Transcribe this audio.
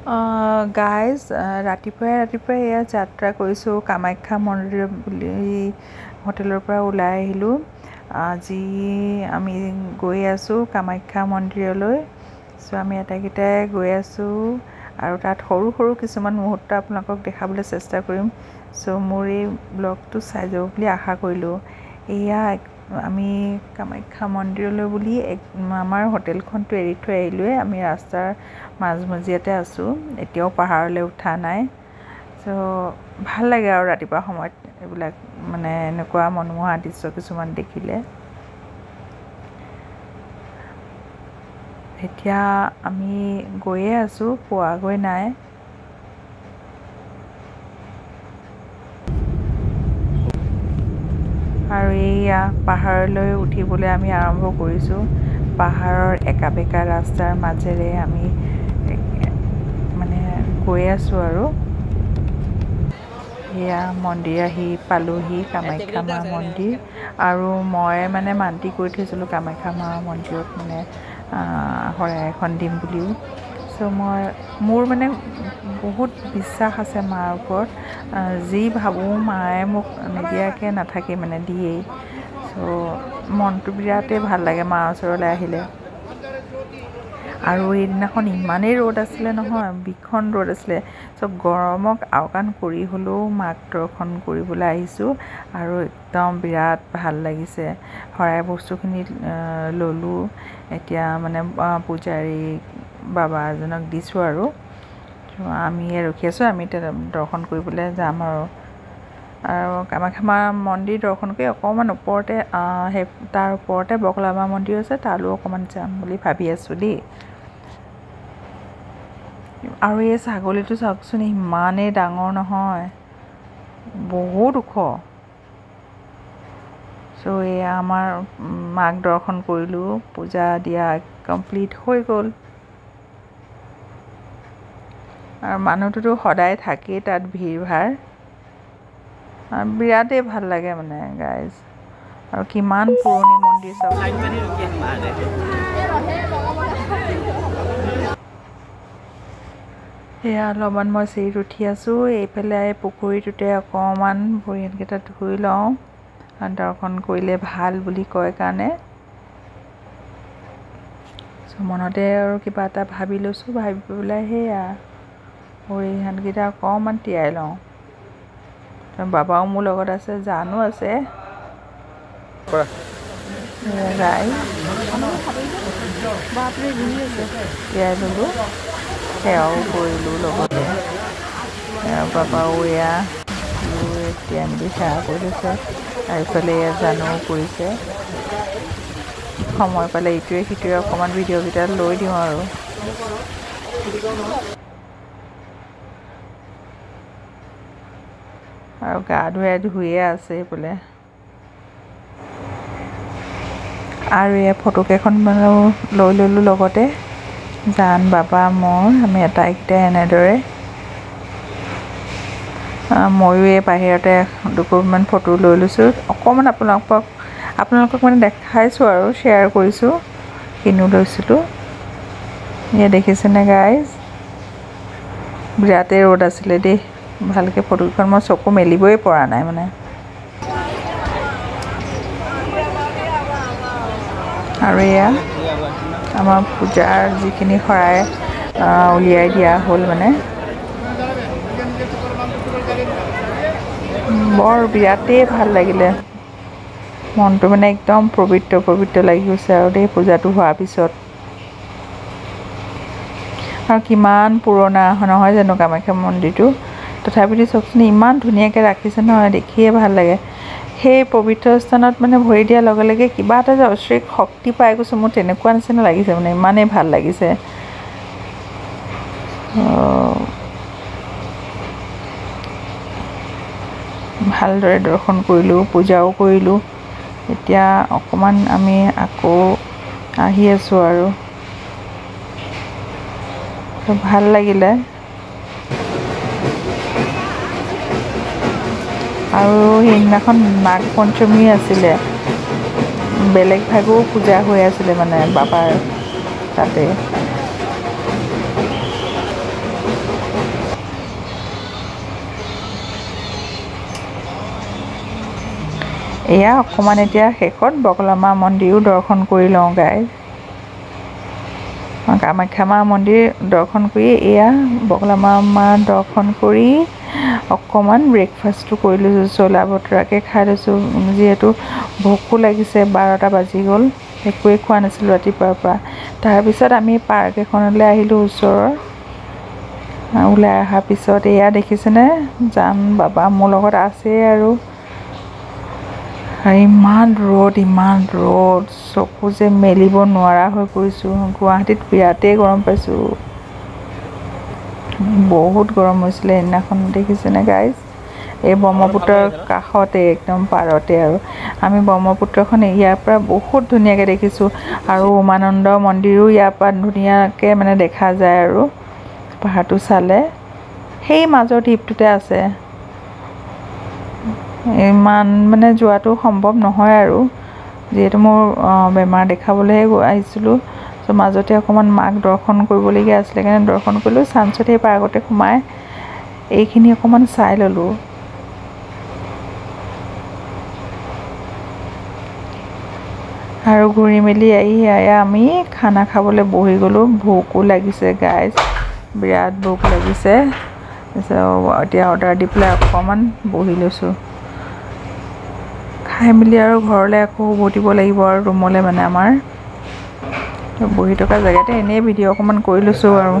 Guys ৰাতিপুৱাই এয়া যাত্ৰা কৰিছোঁ কামাখ্যা মন্দিৰ বুলি হোটেলৰ পৰা ওলাই আহিলোঁ। আজি আমি গৈ আছোঁ কামাখ্যা মন্দিৰলৈ। চ' আমি আটাইকেইটাই গৈ আছোঁ আৰু তাত সৰু সৰু কিছুমান মুহূৰ্ত আপোনালোকক দেখাবলৈ চেষ্টা কৰিম। চ' মোৰ এই ব্লগটো চাই যাব বুলি আশা কৰিলোঁ। এয়া আমি কামাখ্যা মন্দিৰলৈ বুলি আমাৰ হোটেলখনটো এৰি থৈ আহিলোঁৱে। আমি ৰাস্তাৰ মাজমজিয়াতে আছোঁ, এতিয়াও পাহাৰলৈ উঠা নাই। চ' ভাল লাগে আৰু ৰাতিপুৱা সময়ত এইবিলাক মানে এনেকুৱা মনোমোহা দৃশ্য কিছুমান দেখিলে। এতিয়া আমি গৈয়ে আছোঁ, পোৱাগৈ নাই। আৰু এইয়া পাহাৰলৈ উঠিবলৈ আমি আৰম্ভ কৰিছোঁ। পাহাৰৰ একা বেকা ৰাস্তাৰ মাজেৰে আমি মানে গৈ আছোঁ আৰু এয়া মন্দিৰ আহি পালোহি, কামাখ্যা মাৰ মন্দিৰ। আৰু মই মানে মান্তি কৰি থৈছিলোঁ কামাখ্যা মাৰ মন্দিৰত মানে শৰাই এখন দিম বুলিও। চ' মোৰ মানে বহুত বিশ্বাস আছে মাৰ ওপৰত। যি ভাবোঁ মায়ে মোক নিদিয়াকৈ নাথাকে, মানে দিয়েই। চ' মনটো বিৰাটেই ভাল লাগে মাৰ ওচৰলৈ আহিলে। আৰু এইদিনাখন ইমানেই ৰ'দ আছিলে নহয়, ভীষণ ৰ'দ আছিলে। চ' গৰমক আওকাণ কৰি হ'লেও মাক দৰ্শন কৰিবলৈ আহিছোঁ আৰু একদম বিৰাট ভাল লাগিছে। শৰাই বস্তুখিনি ল'লোঁ। এতিয়া মানে পূজাৰী বাবা এজনক দিছোঁ আৰু আমি ৰখি আছোঁ। আমি দৰ্শন কৰিবলৈ যাম আৰু কামাখ্যা মাৰ মন্দিৰ দৰ্শন কৰি অকণমান ওপৰতে তাৰ ওপৰতে বগলামা মন্দিৰ আছে, তালৈও অকণমান যাম বুলি ভাবি আছোঁ দেই। আৰু এই ছাগলীটো চাওকচোন, ইমানেই ডাঙৰ নহয়, বহুত ওখ। চ' এয়া আমাৰ মাক দৰ্শন কৰিলোঁ, পূজা দিয়া কমপ্লিট হৈ গ'ল। আৰু মানুহটোতো সদায় থাকেই তাত ভিৰ ভাৰ, বিৰাটেই ভাল লাগে মানে গাইজ। আৰু কিমান পুৰণি মন্দিৰ চাওক। সেয়া অলপমান মই চিৰিত উঠি আছোঁ। এইফালে পুখুৰীটোতে অকণমান ভৰি হাতকেইটা ধুই লওঁ, দৰ্শন কৰিলে ভাল বুলি কয় কাৰণে। চ' মনতে আৰু কিবা এটা ভাবি লৈছোঁ, ভাবি পেলাই সেয়া ভৰি হাতকেইটা অকণমান তিয়াই লওঁ। বাবাও মোৰ লগত আছে, জানো আছে। তিয়াই ল'লোঁ, সেৱাও কৰিলোঁ লগতে। বাবাও এয়া তিয়াই মেলি সেৱা কৰি লৈছে। আৰু ইফালে এয়া জানুও কৰিছে। সময় পালে ইটোৱে সিটোৱে অকণমান ভিডিঅ'কেইটা লৈ দিওঁ আৰু গা ধুয়ে আছে বোলে। আৰু এই ফটোকেইখনমানো লৈ ল'লোঁ লগতে, জান, বাবা, মই, আমি আটাইকেইটাই এনেদৰে। ময়ো এই বাহিৰতে দুকপিমান ফটো লৈ লৈছোঁ। অকণমান আপোনালোকক মানে দেখাইছোঁ আৰু শ্বেয়াৰ কৰিছোঁ, কিনো লৈছিলোঁ। এয়া দেখিছেনে গাইজ, বিৰাটেই ৰ'দ আছিলে দেই। ভালকৈ ফটোকেইখন মই চকু মেলিবই পৰা নাই মানে। আৰু এয়া আমাৰ পূজাৰ যিখিনি শৰাই উলিয়াই দিয়া হ'ল, মানে বৰ বিৰাটেই ভাল লাগিলে। মনটো মানে একদম পবিত্ৰ লাগি গৈছে আৰু দেই পূজাটো হোৱাৰ পিছত। আৰু কিমান পুৰণা নহয় জানো কামাখ্যা মন্দিৰটো, তথাপিতো চাওকচোন ইমান ধুনীয়াকৈ ৰাখিছে নহয়, দেখিয়ে ভাল লাগে। সেই পবিত্ৰ স্থানত মানে ভৰি দিয়াৰ লগে লগে কিবা এটা যে ঐশ্বৰিক শক্তি পাই গৈছোঁ, মোৰ তেনেকুৱা নিচিনা লাগিছে, মানে ইমানেই ভাল লাগিছে। ভালদৰে দৰ্শন কৰিলোঁ, পূজাও কৰিলোঁ। এতিয়া অকণমান আমি আকৌ আহি আছোঁ আৰু ভাল লাগিলে। আৰু সেইদিনাখন নাগ পঞ্চমী আছিলে, বেলেগ ভাগেও পূজা হৈ আছিলে মানে বাবাৰ তাতে। এয়া অকণমান এতিয়া শেষত বগলামা মন্দিৰো দৰ্শন কৰি লওঁ গাইজ। কামাখ্যা মা মন্দিৰ দৰ্শন কৰি এয়া বগলামা মা দৰ্শন কৰি অকণমান ব্ৰেকফাষ্টটো কৰি লৈছোঁ, চলা বতৰাকৈ খাই লৈছোঁ, যিহেতু ভোকো লাগিছে। 12টা বাজি গ'ল, একোৱেই খোৱা নাছিলোঁ ৰাতিপুৱাৰ পৰা। তাৰপিছত আমি পাৰ্ক এখনলৈ আহিলোঁ ওচৰৰ। ওলাই অহাৰ পিছত এয়া দেখিছেনে, জান বাবা মোৰ লগত আছে আৰু ইমান ৰ'দ, চকু যে মেলিব নোৱাৰা হৈ পৰিছোঁ। গুৱাহাটীত বিৰাটেই গৰম পাইছোঁ, বহুত গৰম হৈছিলে সেইদিনাখন, দেখিছেনে গাইজ। এই ব্ৰহ্মপুত্ৰৰ কাষতে একদম পাৰতে আৰু আমি ব্ৰহ্মপুত্ৰখন ইয়াৰ পৰা বহুত ধুনীয়াকৈ দেখিছোঁ। আৰু উমানন্দ মন্দিৰো ইয়াৰ পৰা ধুনীয়াকৈ মানে দেখা যায় আৰু পাহাৰটো চালে। সেই মাজৰ দ্বীপটোতে আছে, ইমান মানে যোৱাটো সম্ভৱ নহয় আৰু যিহেতু মোৰ বেমাৰ দেখাবলৈহে আহিছিলোঁ। ত' মাজতে অকণমান মাক দৰ্শন কৰিবলগীয়া আছিলে কাৰণে দৰ্শন কৰিলোঁ। চাঞ্চত সেই পাৰ্কতে সোমাই এইখিনি অকণমান চাই ল'লোঁ। আৰু ঘূৰি মেলি আহি আমি খানা খাবলৈ বহি গ'লোঁ। ভোকো লাগিছে গাইজ, বিৰাট ভোক লাগিছে। এতিয়া অৰ্ডাৰ দি পেলাই অকণমান বহি লৈছোঁ। খাই মেলি আৰু ঘৰলৈ আকৌ উভতিব লাগিব আৰু ৰুমলৈ, মানে আমাৰ বহি থকা জেগাতে এনেই ভিডিঅ' অকণমান কৰি লৈছোঁ আৰু